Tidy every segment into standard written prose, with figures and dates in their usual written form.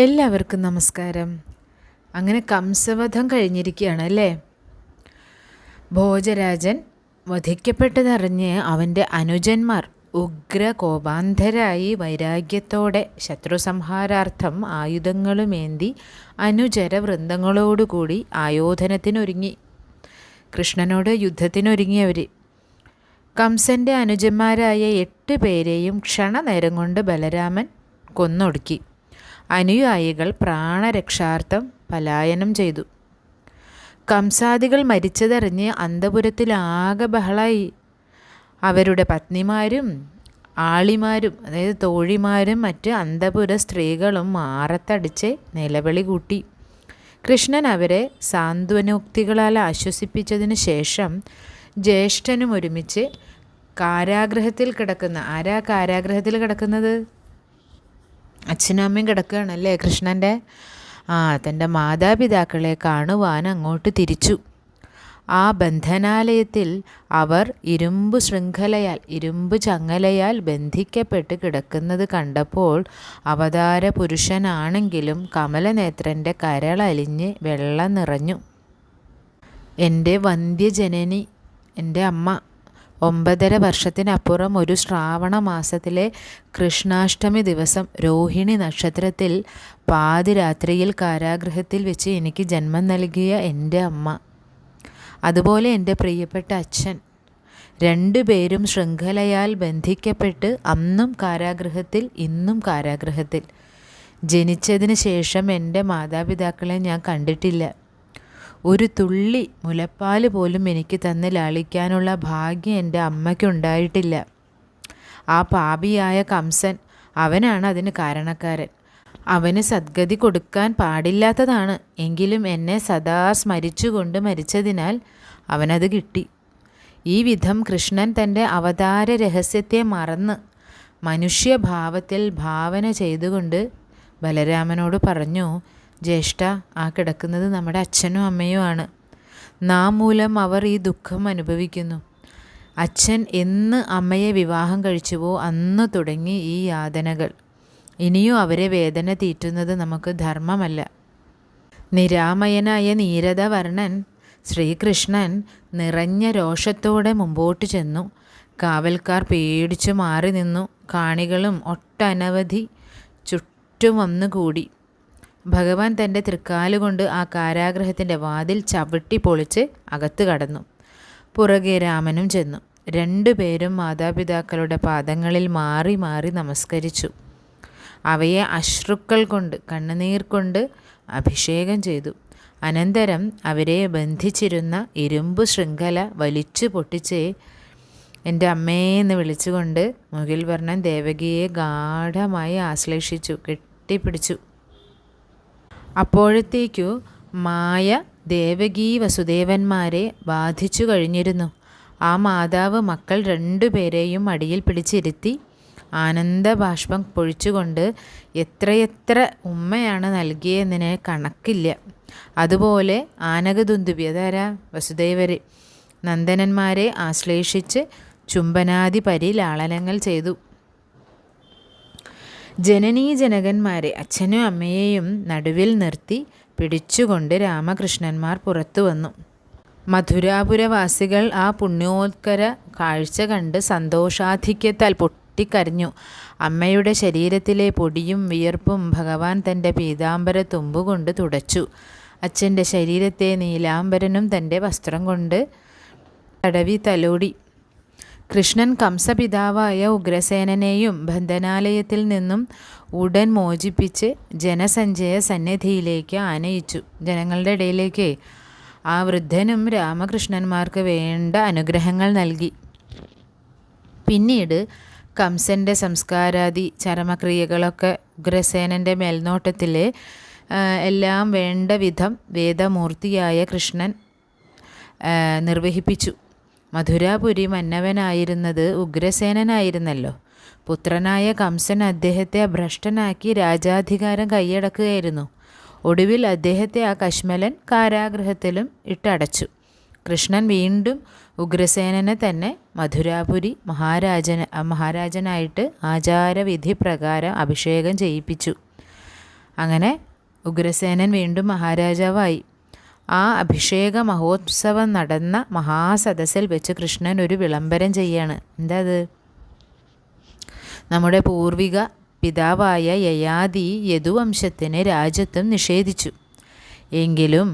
എല്ലാവർക്കും നമസ്കാരം. അങ്ങനെ കംസവധം കഴിഞ്ഞിരിക്കുകയാണ് അല്ലേ? ഭോജരാജൻ വധിക്കപ്പെട്ടതറിഞ്ഞ് അവൻ്റെ അനുജന്മാർ ഉഗ്ര കോപാന്ധരായി വൈരാഗ്യത്തോടെ ശത്രുസംഹാരാർത്ഥം ആയുധങ്ങളുമേന്തി അനുചര വൃന്ദങ്ങളോടുകൂടി ആയോധനത്തിനൊരുങ്ങി. കൃഷ്ണനോട് യുദ്ധത്തിനൊരുങ്ങിയവർ കംസൻ്റെ അനുജന്മാരായ 8 പേരെയും ക്ഷണനേരം കൊണ്ട് ബലരാമൻ കൊന്നൊടുക്കി. അനുയായികൾ പ്രാണരക്ഷാർത്ഥം പലായനം ചെയ്തു. കംസാദികൾ മരിച്ചതറിഞ്ഞ് അന്തപുരത്തിലാകെ ബഹളായി. അവരുടെ പത്നിമാരും ആളിമാരും, അതായത് തോഴിമാരും മറ്റ് അന്തപുര സ്ത്രീകളും മാറത്തടിച്ച് നിലവിളി കൂട്ടി. കൃഷ്ണൻ അവരെ സാന്ത്വനോക്തികളാൽ ആശ്വസിപ്പിച്ചതിന് ശേഷം ജ്യേഷ്ഠനും ഒരുമിച്ച് കാരാഗൃഹത്തിൽ കിടക്കുന്ന, ആരാ കാരാഗൃഹത്തിൽ കിടക്കുന്നത്? അച്ഛനും അമ്മയും കിടക്കുകയാണല്ലേ കൃഷ്ണൻ്റെ. തൻ്റെ മാതാപിതാക്കളെ കാണുവാൻ അങ്ങോട്ട് തിരിച്ചു. ആ ബന്ധനാലയത്തിൽ അവർ ഇരുമ്പ് ചങ്ങലയാൽ ബന്ധിക്കപ്പെട്ട് കിടക്കുന്നത് കണ്ടപ്പോൾ അവതാര പുരുഷനാണെങ്കിലും കമലനേത്രൻ്റെ കരളലിഞ്ഞ് വെള്ളം നിറഞ്ഞു. എൻ്റെ വന്ധ്യജനനി, എൻ്റെ അമ്മ 9.5 വർഷത്തിനപ്പുറം ഒരു ശ്രാവണ മാസത്തിലെ കൃഷ്ണാഷ്ടമി ദിവസം രോഹിണി നക്ഷത്രത്തിൽ പാതിരാത്രിയിൽ കാരാഗൃഹത്തിൽ വെച്ച് എനിക്ക് ജന്മം നൽകിയ എൻ്റെ അമ്മ, അതുപോലെ എൻ്റെ പ്രിയപ്പെട്ട അച്ഛൻ, 2 പേരും ശൃംഖലയാൽ ബന്ധിക്കപ്പെട്ട് അന്നും കാരാഗൃഹത്തിൽ ഇന്നും കാരാഗൃഹത്തിൽ. ജനിച്ചതിന് ശേഷം എൻ്റെ മാതാപിതാക്കളെ ഞാൻ കണ്ടിട്ടില്ല. ഒരു തുള്ളി മുലപ്പാൽ പോലും എനിക്ക് തന്ന് ലാളിക്കാനുള്ള ഭാഗ്യം എൻ്റെ അമ്മയ്ക്കുണ്ടായിട്ടില്ല. ആ പാപിയായ കംസൻ, അവനാണ് അതിന് കാരണക്കാരൻ. അവന് സദ്ഗതി കൊടുക്കാൻ പാടില്ലാത്തതാണ്, എങ്കിലും എന്നെ സദാ സ്മരിച്ചുകൊണ്ട് മരിച്ചതിനാൽ അവനത് കിട്ടി. ഈ വിധം കൃഷ്ണൻ തൻ്റെ അവതാര രഹസ്യത്തെ മറന്ന് മനുഷ്യഭാവത്തിൽ ഭാവന ചെയ്തുകൊണ്ട് ബലരാമനോട് പറഞ്ഞു, ജ്യേഷ്ഠ, ആ കിടക്കുന്നത് നമ്മുടെ അച്ഛനും അമ്മയുമാണ്. നാം മൂലം അവർ ഈ ദുഃഖം അനുഭവിക്കുന്നു. അച്ഛൻ എന്ന് അമ്മയെ വിവാഹം കഴിച്ചുവോ അന്ന് തുടങ്ങി ഈ യാതനകൾ. ഇനിയും അവരെ വേദന തീറ്റുന്നത് നമുക്ക് ധർമ്മമല്ല. നിരാമയനായ നീരദവർണ്ണൻ ശ്രീകൃഷ്ണൻ നിറഞ്ഞ രോഷത്തോടെ മുമ്പോട്ട് ചെന്നു. കാവൽക്കാർ പേടിച്ചു മാറി നിന്നു. കാണികളും ഒട്ടനവധി ചുറ്റും വന്നുകൂടി. ഭഗവാൻ തൻ്റെ തൃക്കാലുകൊണ്ട് ആ കാരാഗൃഹത്തിൻ്റെ വാതിൽ ചവിട്ടി പൊളിച്ച് അകത്ത് കടന്നു. പുറകെ രാമനും ചെന്നു. 2 പേരും മാതാപിതാക്കളുടെ പാദങ്ങളിൽ മാറി മാറി നമസ്കരിച്ചു. അവയെ അശ്രുക്കൾ കൊണ്ട്, കണ്ണുനീർ കൊണ്ട് അഭിഷേകം ചെയ്തു. അനന്തരം അവരെ ബന്ധിച്ചിരുന്ന ഇരുമ്പ് ശൃംഖല വലിച്ചു പൊട്ടിച്ച് എൻ്റെ അമ്മയെന്ന് വിളിച്ചുകൊണ്ട് മുകിൽവർണ്ണൻ ദേവകിയെ ഗാഢമായി ആശ്ലേഷിച്ചു, കെട്ടിപ്പിടിച്ചു. അപ്പോഴത്തേക്കു മായ ദേവകീ വസുദേവന്മാരെ ബാധിച്ചു കഴിഞ്ഞിരുന്നു. ആ മാതാവ് മക്കൾ 2 പേരെയും മടിയിൽ പിടിച്ചിരുത്തി ആനന്ദബാഷ്പം പൊഴിച്ചുകൊണ്ട് എത്രയെത്ര ഉമ്മയാണ് നൽകിയതിന് കണക്കില്ല. അതുപോലെ ആനകദുന്ദുഭി, അതാരാ? വസുദേവര്, നന്ദനന്മാരെ ആശ്ലേഷിച്ച് ചുംബനാദി പരിലാളനങ്ങൾ ചെയ്തു. ജനനീജനകന്മാരെ, അച്ഛനും അമ്മയെയും നടുവിൽ നിർത്തി പിടിച്ചുകൊണ്ട് രാമകൃഷ്ണന്മാർ പുറത്തു വന്നു. മധുരാപുരവാസികൾ ആ പുണ്യോത്കര കാഴ്ച കണ്ട് സന്തോഷാധിക്യത്താൽ പൊട്ടിക്കരഞ്ഞു. അമ്മയുടെ ശരീരത്തിലെ പൊടിയും വിയർപ്പും ഭഗവാൻ തൻ്റെ പീതാംബര തുമ്പുകൊണ്ട് തുടച്ചു. അച്ഛൻ്റെ ശരീരത്തെ നീലാംബരനും തൻ്റെ വസ്ത്രം കൊണ്ട് തടവി തലോടി. കൃഷ്ണൻ കംസപിതാവായ ഉഗ്രസേനനെയും ബന്ധനാലയത്തിൽ നിന്നും ഉടൻ മോചിപ്പിച്ച് ജനസഞ്ചയ സന്നിധിയിലേക്ക് ആനയിച്ചു. ജനങ്ങളുടെ ഇടയിലേക്ക് ആ വൃദ്ധനും രാമകൃഷ്ണന്മാർക്ക് വേണ്ട അനുഗ്രഹങ്ങൾ നൽകി. പിന്നീട് കംസൻ്റെ സംസ്കാരാദി ചരമക്രിയകളൊക്കെ ഉഗ്രസേനൻ്റെ മേൽനോട്ടത്തിൽ എല്ലാം വേണ്ട വിധം വേദമൂർത്തിയായ കൃഷ്ണൻ നിർവഹിപ്പിച്ചു. മധുരാപുരി മന്നവനായിരുന്നത് ഉഗ്രസേനനായിരുന്നല്ലോ. പുത്രനായ കംസൻ അദ്ദേഹത്തെ ഭ്രഷ്ടനാക്കി രാജാധികാരം കൈയടക്കുകയായിരുന്നു. ഒടുവിൽ അദ്ദേഹത്തെ ആ കശ്മലൻ കാരാഗൃഹത്തിലും ഇട്ടടച്ചു. കൃഷ്ണൻ വീണ്ടും ഉഗ്രസേനനെ തന്നെ മധുരാപുരി മഹാരാജനായിട്ട് ആചാരവിധി പ്രകാരം അഭിഷേകം ചെയ്യിപ്പിച്ചു. അങ്ങനെ ഉഗ്രസേനൻ വീണ്ടും മഹാരാജാവായി. ആ അഭിഷേക മഹോത്സവം നടന്ന മഹാസദസ്സിൽ വെച്ച് കൃഷ്ണൻ ഒരു വിളംബരം ചെയ്യാണ്. എന്താ അത്? നമ്മുടെ പൂർവിക പിതാവായ യയാതി യദുവംശത്തിന് രാജ്യത്വം നിഷേധിച്ചു. എങ്കിലും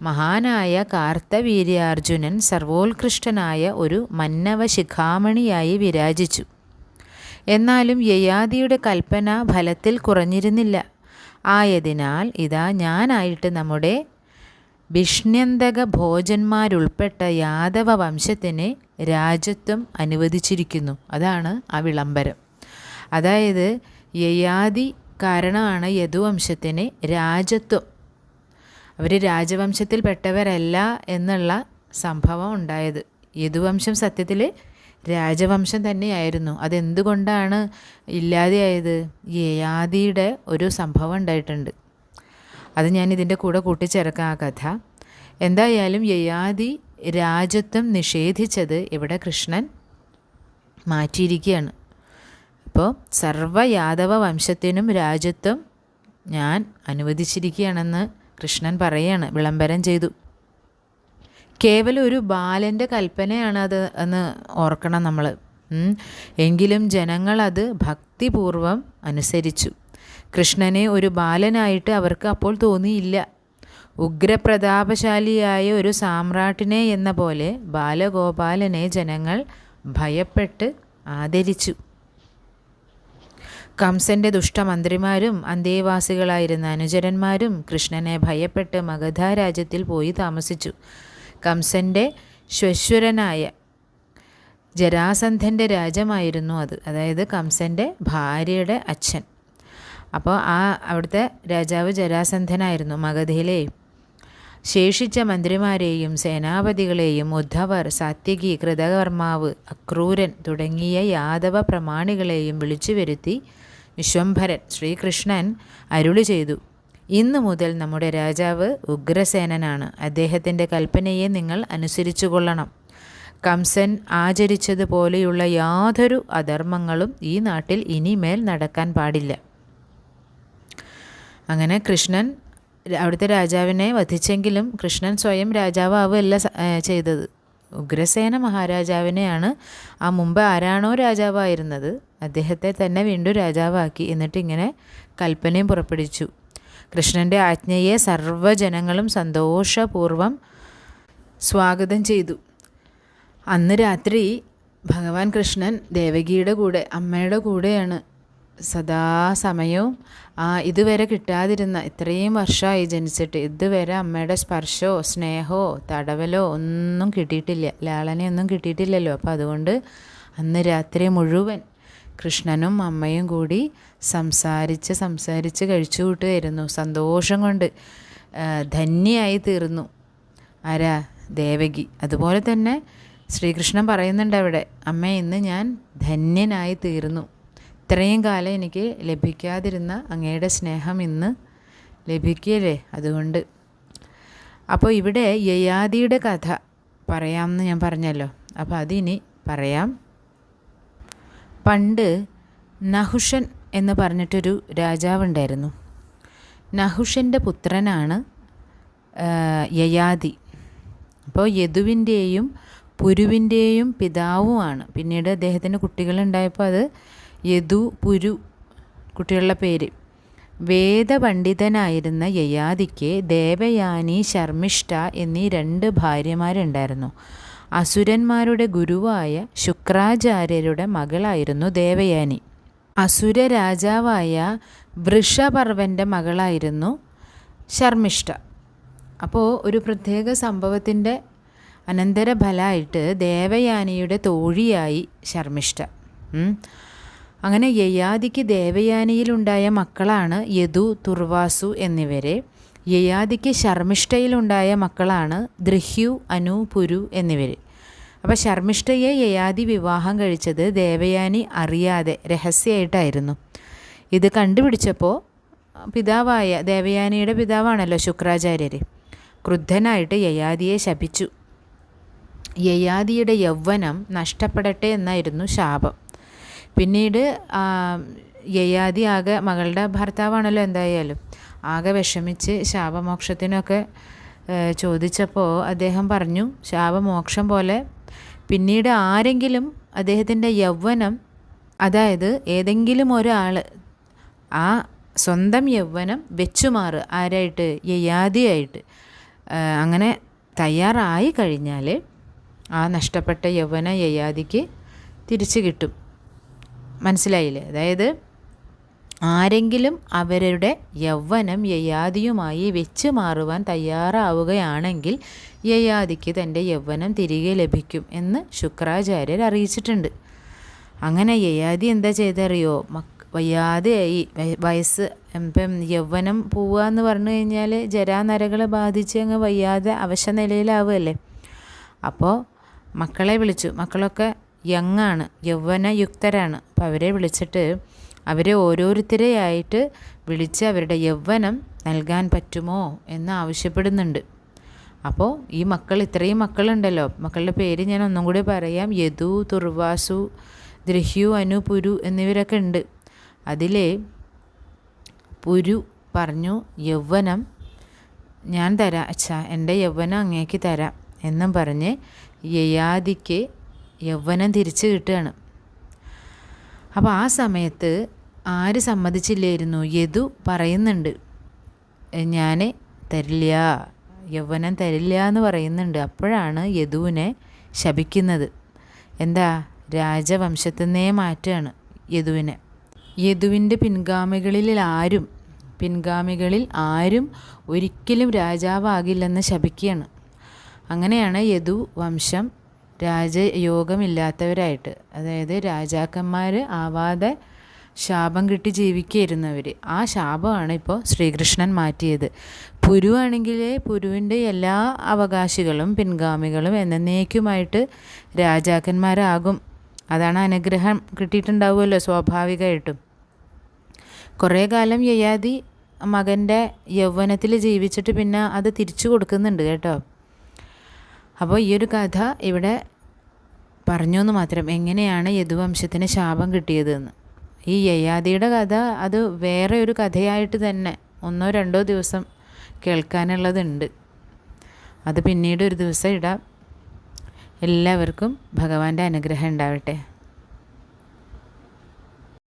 മഹാനായ കാർത്തവീര്യാർജുനൻ സർവോത്കൃഷ്ടനായ ഒരു മന്നവ ശിഖാമണിയായി വിരാജിച്ചു. എന്നാലും യയാതിയുടെ കൽപ്പന ഫലത്തിൽ കുറഞ്ഞിരുന്നില്ല. ആയതിനാൽ ഇതാ ഞാനായിട്ട് നമ്മുടെ ഭിഷ്ണ്യന്തക ഭോജന്മാരുൾപ്പെട്ട യാദവ വംശത്തിന് രാജ്യത്വം അനുവദിച്ചിരിക്കുന്നു. അതാണ് ആ വിളംബരം. അതായത് യയാതി കാരണമാണ് യദുവംശത്തിന് രാജ്യത്വം, അവർ രാജവംശത്തിൽപ്പെട്ടവരല്ല എന്നുള്ള സംഭവം ഉണ്ടായത്. യദുവംശം സത്യത്തിൽ രാജവംശം തന്നെയായിരുന്നു. അതെന്തുകൊണ്ടാണ് ഇല്ലാതെയായത്? യയാതിയുടെ ഒരു സംഭവം ഉണ്ടായിട്ടുണ്ട്. അത് ഞാൻ ഇതിൻ്റെ കൂടെ കൂട്ടിച്ചേർക്കാം ആ കഥ. എന്തായാലും യയാതി രാജ്യത്വം നിഷേധിച്ചത് ഇവിടെ കൃഷ്ണൻ മാറ്റിയിരിക്കുകയാണ്. അപ്പോൾ സർവ്വ യാദവ വംശത്തിനും രാജ്യത്വം ഞാൻ അനുവദിച്ചിരിക്കുകയാണെന്ന് കൃഷ്ണൻ പറയാണ്, വിളംബരം ചെയ്തു. കേവലം ഒരു ബാലൻ്റെ കൽപ്പനയാണ് അത് എന്ന് ഓർക്കണം നമ്മൾ. എങ്കിലും ജനങ്ങൾ അത് ഭക്തിപൂർവം അനുസരിച്ചു. കൃഷ്ണനെ ഒരു ബാലനായിട്ട് അവർക്ക് അപ്പോൾ തോന്നിയില്ല. ഉഗ്രപ്രതാപശാലിയായ ഒരു സാമ്രാട്ടിനെ എന്ന പോലെ ബാലഗോപാലനെ ജനങ്ങൾ ഭയപ്പെട്ട് ആദരിച്ചു. കംസൻ്റെ ദുഷ്ടമന്ത്രിമാരും അന്തേവാസികളായിരുന്ന അനുചരന്മാരും കൃഷ്ണനെ ഭയപ്പെട്ട് മഗധ രാജ്യത്തിൽ പോയി താമസിച്ചു. കംസൻ്റെ ശ്വശുരനായ ജരാസന്ധൻ്റെ രാജ്യമായിരുന്നു അത്, അതായത് കംസൻ്റെ ഭാര്യയുടെ അച്ഛൻ. അപ്പോൾ അവിടുത്തെ രാജാവ് ജരാസന്ധനായിരുന്നു. മഗധയിലെ ശേഷിച്ച മന്ത്രിമാരെയും സേനാപതികളെയും ഉദ്ധവർ, സാത്യകി, കൃതകർമാവ്, അക്രൂരൻ തുടങ്ങിയ യാദവ പ്രമാണികളെയും വിളിച്ചു വരുത്തി വിശ്വംഭരൻ ശ്രീകൃഷ്ണൻ അരുളി ചെയ്തു, ഇന്നു മുതൽ നമ്മുടെ രാജാവ് ഉഗ്രസേനനാണ്. അദ്ദേഹത്തിൻ്റെ കൽപ്പനയെ നിങ്ങൾ അനുസരിച്ചു കൊള്ളണം. കംസൻ ആചരിച്ചതുപോലെയുള്ള യാതൊരു അധർമ്മങ്ങളും ഈ നാട്ടിൽ ഇനിമേൽ നടക്കാൻ പാടില്ല. അങ്ങനെ കൃഷ്ണൻ അവിടുത്തെ രാജാവിനെ വധിച്ചെങ്കിലും കൃഷ്ണൻ സ്വയം രാജാവാവുകയല്ല ചെയ്തത്. ഉഗ്രസേന മഹാരാജാവിനെയാണ്, ആ മുമ്പ് ആരാണോ രാജാവായിരുന്നത് അദ്ദേഹത്തെ തന്നെ വീണ്ടും രാജാവാക്കി. എന്നിട്ട് ഇങ്ങനെ കൽപ്പനയും പുറപ്പെടുവിച്ചു. കൃഷ്ണൻ്റെ ആജ്ഞയെ സർവ്വജനങ്ങളും സന്തോഷപൂർവം സ്വാഗതം ചെയ്തു. അന്ന് രാത്രി ഭഗവാൻ കൃഷ്ണൻ ദേവകിയുടെ കൂടെ, അമ്മയുടെ കൂടെയാണ് സദാസമയവും. ഇതുവരെ കിട്ടാതിരുന്ന, ഇത്രയും വർഷമായി ജനിച്ചിട്ട് ഇതുവരെ അമ്മയുടെ സ്പർശമോ സ്നേഹമോ തടവലോ ഒന്നും കിട്ടിയിട്ടില്ല, ലാളനയൊന്നും കിട്ടിയിട്ടില്ലല്ലോ. അപ്പോൾ അതുകൊണ്ട് അന്ന് രാത്രി മുഴുവൻ കൃഷ്ണനും അമ്മയും കൂടി സംസാരിച്ച് കഴിച്ചു കൂട്ടുമായിരുന്നു. സന്തോഷം കൊണ്ട് ധന്യയായി തീർന്നു ആരാ? ദേവകി. അതുപോലെ തന്നെ ശ്രീകൃഷ്ണൻ പറയുന്നുണ്ട് അവിടെ, അമ്മ ഇന്ന് ഞാൻ ധന്യനായി തീർന്നു. ഇത്രയും കാലം എനിക്ക് ലഭിക്കാതിരുന്ന അങ്ങയുടെ സ്നേഹം ഇന്ന് ലഭിക്കുകയല്ലേ, അതുകൊണ്ട്. അപ്പോൾ ഇവിടെ യയാതിയുടെ കഥ പറയാമെന്ന് ഞാൻ പറഞ്ഞല്ലോ, അപ്പോൾ അതിനി പറയാം. പണ്ട് നഹുഷൻ എന്ന് പറഞ്ഞിട്ടൊരു രാജാവുണ്ടായിരുന്നു. നഹുഷൻ്റെ പുത്രനാണ് യയാതി. അപ്പോൾ യദുവിൻ്റെയും പുരുവിൻ്റെയും പിതാവുമാണ്. പിന്നീട് അദ്ദേഹത്തിന് കുട്ടികളുണ്ടായപ്പോൾ അത് യദു, പുരു കുട്ടികളുടെ പേര്. വേദപണ്ഡിതനായിരുന്ന യയാതിക്ക് ദേവയാനി, ശർമ്മിഷ്ഠ എന്നീ 2 ഭാര്യമാരുണ്ടായിരുന്നു. അസുരന്മാരുടെ ഗുരുവായ ശുക്രാചാര്യരുടെ മകളായിരുന്നു ദേവയാനി. അസുര രാജാവായ വൃഷപർവൻ്റെ മകളായിരുന്നു ശർമ്മിഷ്ഠ. അപ്പോൾ ഒരു പ്രത്യേക സംഭവത്തിൻ്റെ അനന്തരഫലമായിട്ട് ദേവയാനിയുടെ തോഴിയായി ശർമ്മിഷ്ഠ. അങ്ങനെ യയാതിക്ക് ദേവയാനിയിലുണ്ടായ മക്കളാണ് യദു, തുർവാസു എന്നിവരെ. യയാതിക്ക് ശർമ്മിഷ്ഠയിലുണ്ടായ മക്കളാണ് ദൃഹ്യു, അനു, പുരു എന്നിവർ. അപ്പോൾ ശർമ്മിഷ്ഠയെ യയാതി വിവാഹം കഴിച്ചത് ദേവയാനി അറിയാതെ രഹസ്യമായിട്ടായിരുന്നു. ഇത് കണ്ടുപിടിച്ചപ്പോൾ പിതാവായ ദേവയാനിയുടെ പിതാവാണല്ലോ ശുക്രാചാര്യർ, ക്രുദ്ധനായിട്ട് യയാതിയെ ശപിച്ചു. യയാതിയുടെ യൗവനം നഷ്ടപ്പെടട്ടെ എന്നായിരുന്നു ശാപം. പിന്നീട് യയാതി ആകെ, മകളുടെ ഭർത്താവാണല്ലോ എന്തായാലും, ആകെ വിഷമിച്ച് ശാപമോക്ഷത്തിനൊക്കെ ചോദിച്ചപ്പോൾ അദ്ദേഹം പറഞ്ഞു, ശാപമോക്ഷം പോലെ പിന്നീട് ആരെങ്കിലും അദ്ദേഹത്തിൻ്റെ യൗവനം, അതായത് ഏതെങ്കിലും ഒരാൾ ആ സ്വന്തം യൗവനം വെച്ചുമാറ് ആരായിട്ട്, യയാതിയായിട്ട് അങ്ങനെ തയ്യാറായി കഴിഞ്ഞാൽ ആ നഷ്ടപ്പെട്ട യൗവന യയാതിക്ക് തിരിച്ചു കിട്ടും. മനസ്സിലായില്ലേ? അതായത് ആരെങ്കിലും അവരുടെ യൗവനം യയാതിയുമായി വെച്ച് മാറുവാൻ തയ്യാറാവുകയാണെങ്കിൽ യയാതിക്ക് തൻ്റെ യൗവനം തിരികെ ലഭിക്കും എന്ന് ശുക്രാചാര്യർ അറിയിച്ചിട്ടുണ്ട്. അങ്ങനെ യയാതി എന്താ ചെയ്തറിയോ? വയ്യാതെയായി, വയസ്സ് ഇപ്പം യൗവനം പോവുക എന്ന് പറഞ്ഞു കഴിഞ്ഞാൽ ജരാനരകൾ ബാധിച്ച് അങ്ങ് വയ്യാതെ അവശ നിലയിലാവുമല്ലേ. അപ്പോൾ മക്കളെ വിളിച്ചു. മക്കളൊക്കെ യങ്ങാണ്, യൗവനയുക്തരാണ്. അപ്പോൾ അവരെ വിളിച്ചിട്ട് അവരെ ഓരോരുത്തരെയായിട്ട് വിളിച്ച് അവരുടെ യൗവനം നൽകാൻ പറ്റുമോ എന്ന് ആവശ്യപ്പെടുന്നുണ്ട്. അപ്പോൾ ഈ ഇത്രയും മക്കളുണ്ടല്ലോ, മക്കളുടെ പേര് ഞാൻ ഒന്നും കൂടി പറയാം. യദു, തുർവാസു, ദ്രഹ്യു, അനു, പുരു എന്നിവരൊക്കെ ഉണ്ട്. അതിലെ പുരു പറഞ്ഞു, യൗവനം ഞാൻ തരാം അച്ഛാ, എൻ്റെ യൗവനം അങ്ങേക്ക് തരാം എന്നും പറഞ്ഞ് യയാതിക്ക് യൗവനം തിരിച്ചു കിട്ടുകയാണ്. അപ്പോൾ ആ സമയത്ത് ആര് സമ്മതിച്ചില്ലായിരുന്നു? യദു പറയുന്നുണ്ട്, ഞാൻ തരില്ല, യൗവനം തരില്ല എന്ന് പറയുന്നുണ്ട്. അപ്പോഴാണ് യദുവിനെ ശപിക്കുന്നത്. എന്താ? രാജവംശത്തിൽ നിന്നേ മാറ്റുകയാണ് യദുവിനെ. യദുവിൻ്റെ പിൻഗാമികളിൽ ആരും ഒരിക്കലും രാജാവാകില്ലെന്ന് ശപിക്കുകയാണ്. അങ്ങനെയാണ് യദു വംശം രാജയോഗമില്ലാത്തവരായിട്ട്, അതായത് രാജാക്കന്മാർ ആവാതെ ശാപം കിട്ടി ജീവിക്കുകയായിരുന്നവർ. ആ ശാപമാണ് ഇപ്പോൾ ശ്രീകൃഷ്ണൻ മാറ്റിയത്. പുരു ആണെങ്കിൽ പുരുവിൻ്റെ എല്ലാ അവകാശികളും പിൻഗാമികളും എന്നേക്കുമായിട്ട് രാജാക്കന്മാരാകും. അതാണ് അനുഗ്രഹം കിട്ടിയിട്ടുണ്ടാവുമല്ലോ സ്വാഭാവികമായിട്ടും. കുറേ കാലം യയാതി മകൻ്റെ യൗവനത്തിൽ ജീവിച്ചിട്ട് പിന്നെ അത് തിരിച്ചു കൊടുക്കുന്നുണ്ട് കേട്ടോ. അപ്പോൾ ഈ ഒരു കഥ ഇവിടെ പറഞ്ഞു എന്ന് മാത്രം, എങ്ങനെയാണ് യദുവംശത്തിന് ശാപം കിട്ടിയതെന്ന്. ഈ യയാതിയുടെ കഥ അത് വേറെ ഒരു കഥയായിട്ട് തന്നെ 1-2 ദിവസം കേൾക്കാനുള്ളതുണ്ട്. അത് പിന്നീട് ഒരു ദിവസം ഇടാം. എല്ലാവർക്കും ഭഗവാന്റെ അനുഗ്രഹം ഉണ്ടാവട്ടെ.